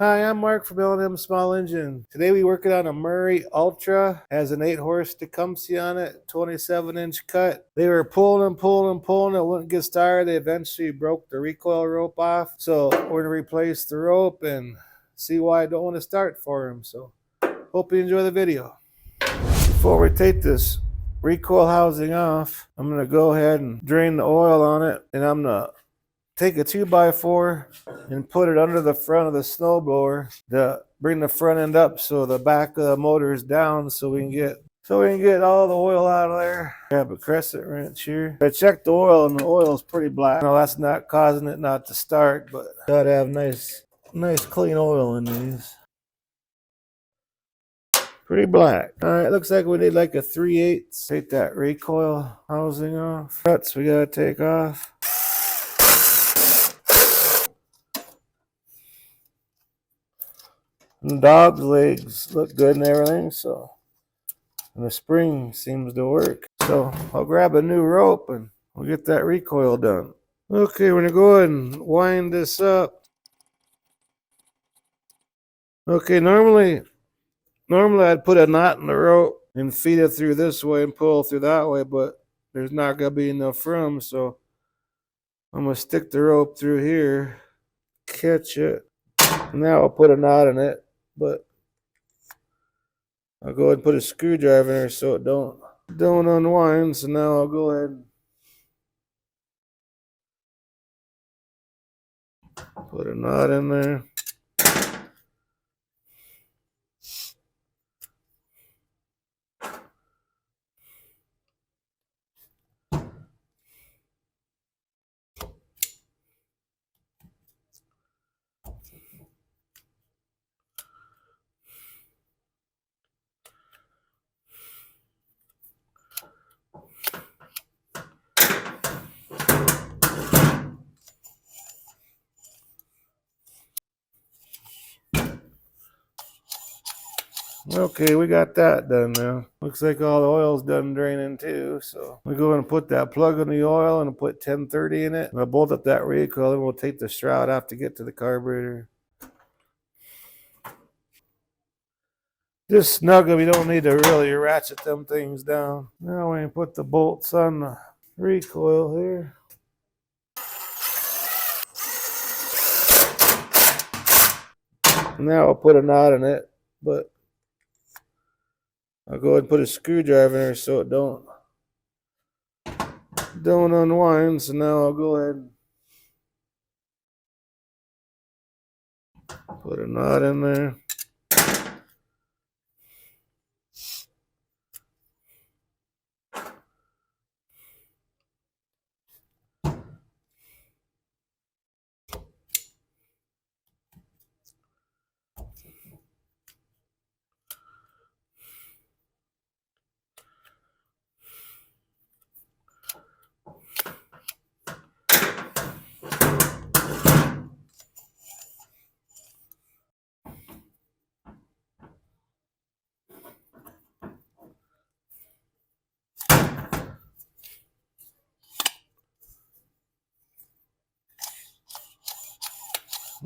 Hi, I'm Mark from L&M Small Engine. Today we working on a Murray Ultra. Has an 8-horse Tecumseh on it, 27-inch cut. They were pulling and pulling and pulling. It wouldn't get started. They eventually broke the recoil rope off. So we're going to replace the rope and see why I don't want to start for them. So hope you enjoy the video. Before we take this recoil housing off, I'm going to go ahead and drain the oil on it, and I'm going to take a 2x4 and put it under the front of the snowblower to bring the front end up so the back of the motor is down so we can get all the oil out of there. Grab a crescent wrench here. I checked the oil and the oil is pretty black. Now that's not causing it not to start, but gotta have nice clean oil in these. Pretty black. All right, looks like we need like a 3/8. Take that recoil housing off. Nuts we gotta take off. And the dog's legs look good and everything, and the spring seems to work. So I'll grab a new rope and we'll get that recoil done. Okay, we're gonna go ahead and wind this up. Okay, normally I'd put a knot in the rope and feed it through this way and pull through that way, but there's not gonna be enough room, so I'm gonna stick the rope through here, catch it. Now I'll put a knot in it, but I'll go ahead and put a screwdriver in there so it don't unwind. So now I'll go ahead and put a knot in there. Okay, we got that done now. Looks like all the oil's done draining too. So we go and put that plug in the oil and put 1030 in it. And I'll bolt up that recoil and we'll take the shroud off to get to the carburetor. Just snug them. You don't need to really ratchet them things down. Now we can put the bolts on the recoil here. Now I'll put a knot in it, but I'll go ahead and put a screwdriver in there so it don't unwind. So now I'll go ahead and put a knot in there.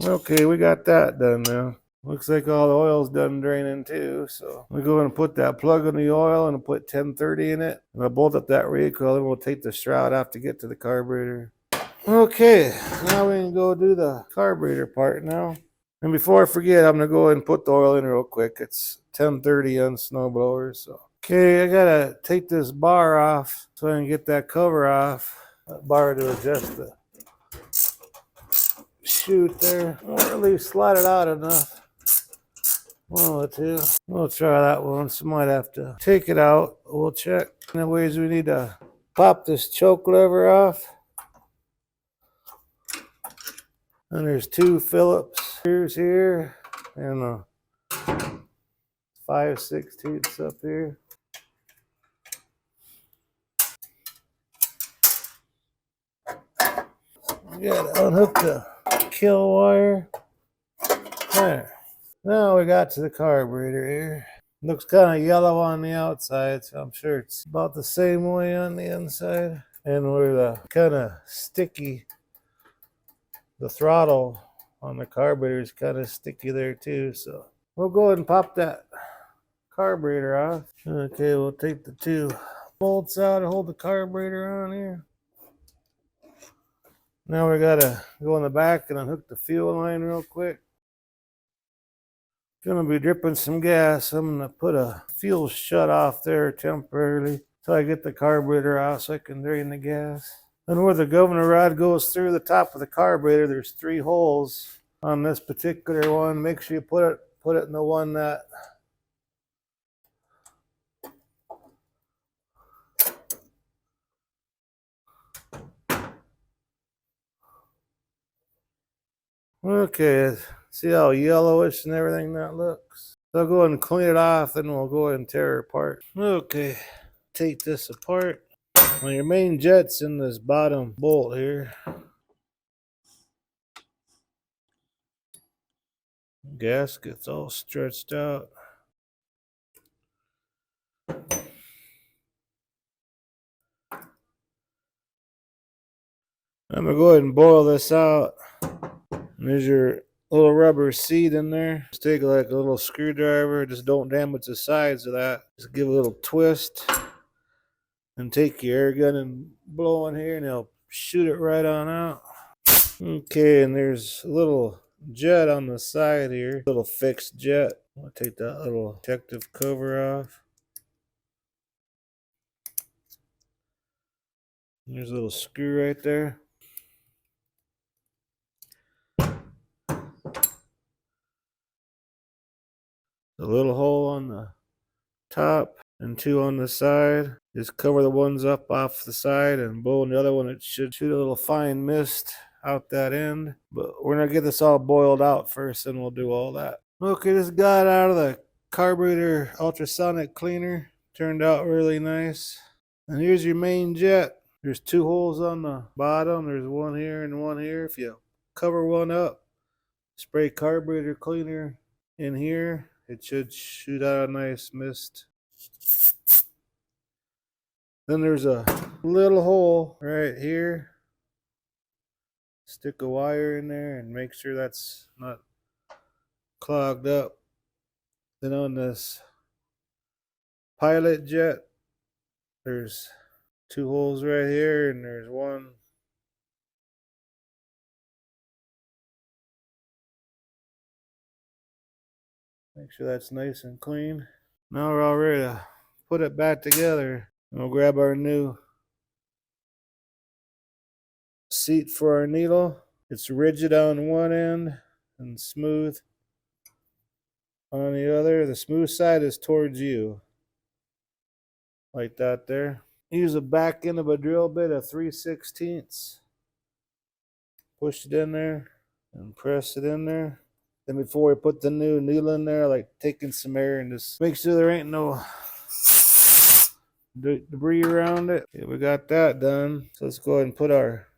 Okay, we got that done now. Looks like all the oil's done draining too. So we go and put that plug in the oil and put 1030 in it. And I'll bolt up that recoil and we'll take the shroud off to get to the carburetor. Okay, now we can go do the carburetor part now. And before I forget, I'm gonna go ahead and put the oil in real quick. It's 1030 on snowblowers. So okay, I gotta take this bar off so I can get that cover off. That bar to adjust the chute there, or at least slide it out enough. One of the two. We'll try that one. So might have to take it out. We'll check. Anyways, we need to pop this choke lever off. And there's 2 Phillips screws here and a 5/16 up here. You gotta unhook the kill wire. There. Now we got to the carburetor here. Looks kind of yellow on the outside, so I'm sure it's about the same way on the inside. And where the kind of sticky, the throttle on the carburetor is kind of sticky there too. So we'll go ahead and pop that carburetor off. Okay, we'll take the two bolts out and hold the carburetor on here. Now we gotta go in the back and unhook the fuel line real quick. Gonna be dripping some gas. I'm gonna put a fuel shut off there temporarily till I get the carburetor out so I can drain the gas. And where the governor rod goes through the top of the carburetor, there's 3 holes on this particular one. Make sure you put it in the one that okay, see how yellowish and everything that looks? So I'll go ahead and clean it off, and we'll go ahead and tear it apart. Okay, take this apart. Well, your main jet's in this bottom bolt here. Gasket's all stretched out. I'm gonna go ahead and boil this out. And there's your little rubber seat in there. Just take like a little screwdriver. Just don't damage the sides of that. Just give a little twist. And take your air gun and blow in here, and it'll shoot it right on out. Okay, and there's a little jet on the side here. Little fixed jet. I'll take that little protective cover off. There's a little screw right there. A little hole on the top and 2 on the side. Just cover the ones up off the side and blow in the other one. It should shoot a little fine mist out that end. But we're gonna get this all boiled out first, and we'll do all that. Okay, this got out of the carburetor ultrasonic cleaner. Turned out really nice. And here's your main jet. There's 2 holes on the bottom. There's one here and one here. If you cover one up, spray carburetor cleaner in here, it should shoot out a nice mist. Then there's a little hole right here. Stick a wire in there and make sure that's not clogged up. Then on this pilot jet, there's 2 holes right here, and there's one make sure that's nice and clean. Now we're all ready to put it back together. And we'll grab our new seat for our needle. It's rigid on one end and smooth on the other. The smooth side is towards you, like that there. Use the back end of a drill bit, a 3/16. Push it in there and press it in there. Then before we put the new needle in there, I like taking some air and just make sure there ain't no debris around it. Okay, we got that done. So let's go ahead and put our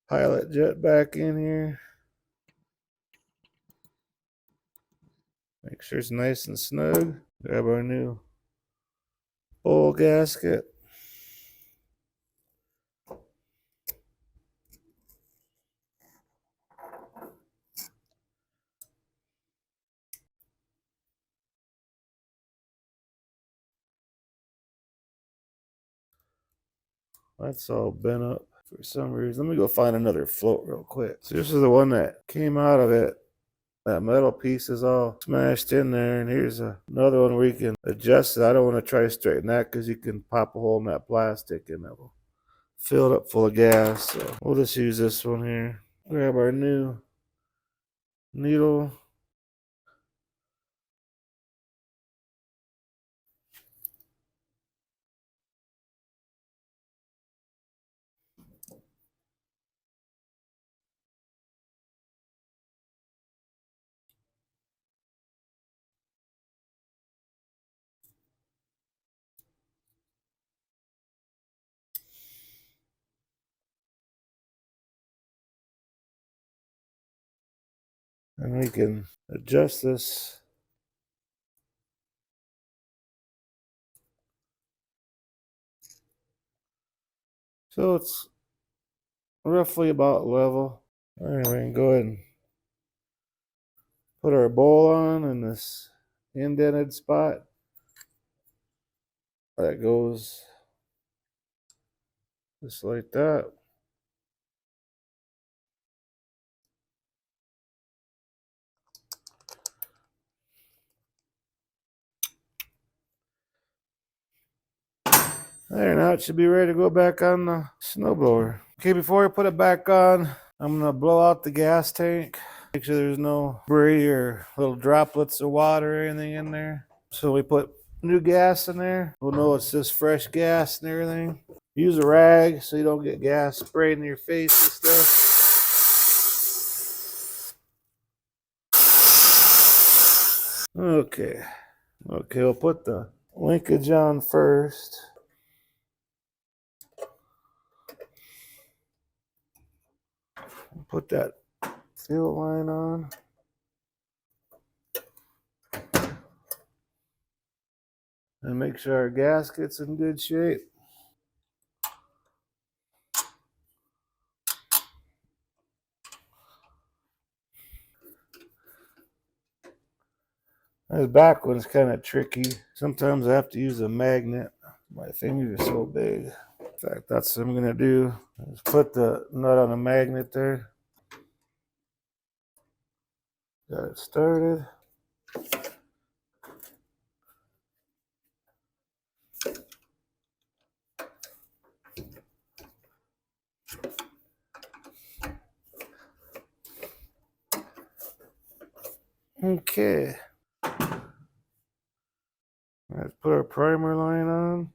pilot jet back in here. Make sure it's nice and snug. Grab our new bowl gasket. That's all bent up for some reason. Let me go find another float real quick. So this is the one that came out of it. That metal piece is all smashed in there, and here's another one where you can adjust it. I don't want to try to straighten that because you can pop a hole in that plastic and it will fill it up full of gas. So we'll just use this one here. Grab our new needle. And we can adjust this. So it's roughly about level. Anyway, we can go ahead and put our bowl on in this indented spot. That goes just like that. There, now it should be ready to go back on the snowblower. Okay, before I put it back on, I'm gonna blow out the gas tank. Make sure there's no debris or little droplets of water or anything in there. So we put new gas in there. We'll know it's just fresh gas and everything. Use a rag so you don't get gas sprayed in your face and stuff. Okay, we'll put the linkage on first. Put that fuel line on. And make sure our gasket's in good shape. This back one's kind of tricky. Sometimes I have to use a magnet. My fingers are so big. In fact, that's what I'm gonna do. Just put the nut on a magnet there. Got it started. Okay. Let's put our primer line on.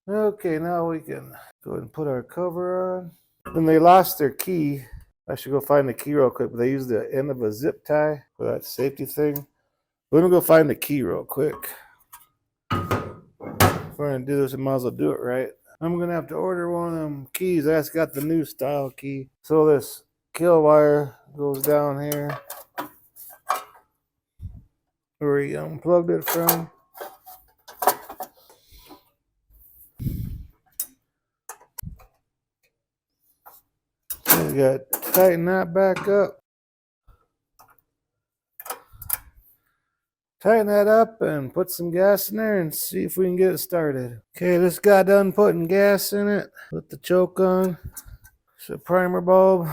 Okay, now we can go ahead and put our cover on. When they lost their key, I should go find the key real quick, but they used the end of a zip tie for that safety thing. We're gonna go find the key real quick. If we're gonna do this, we might as well do it right. I'm gonna have to order one of them keys. That's got the new style key. So this kill wire goes down here where he unplugged it from. So we got to tighten that back up. Tighten that up and put some gas in there and see if we can get it started. Okay, this got done putting gas in it. Put the choke on. It's a primer bulb.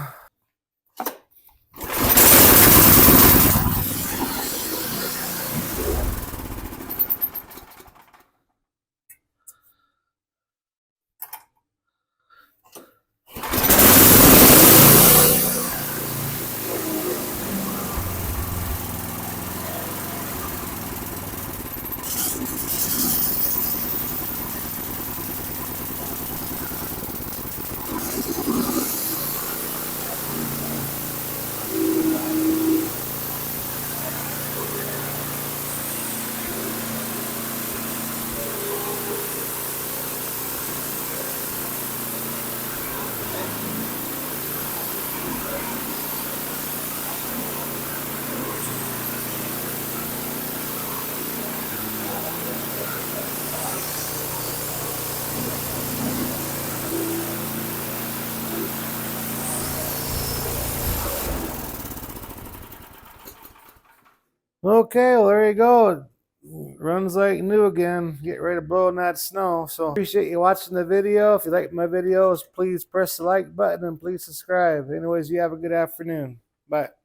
Okay, well, there you go. Runs like new again. Get ready to blow in that snow. So appreciate you watching the video. If you like my videos, please press the like button and please subscribe. Anyways, you have a good afternoon. Bye.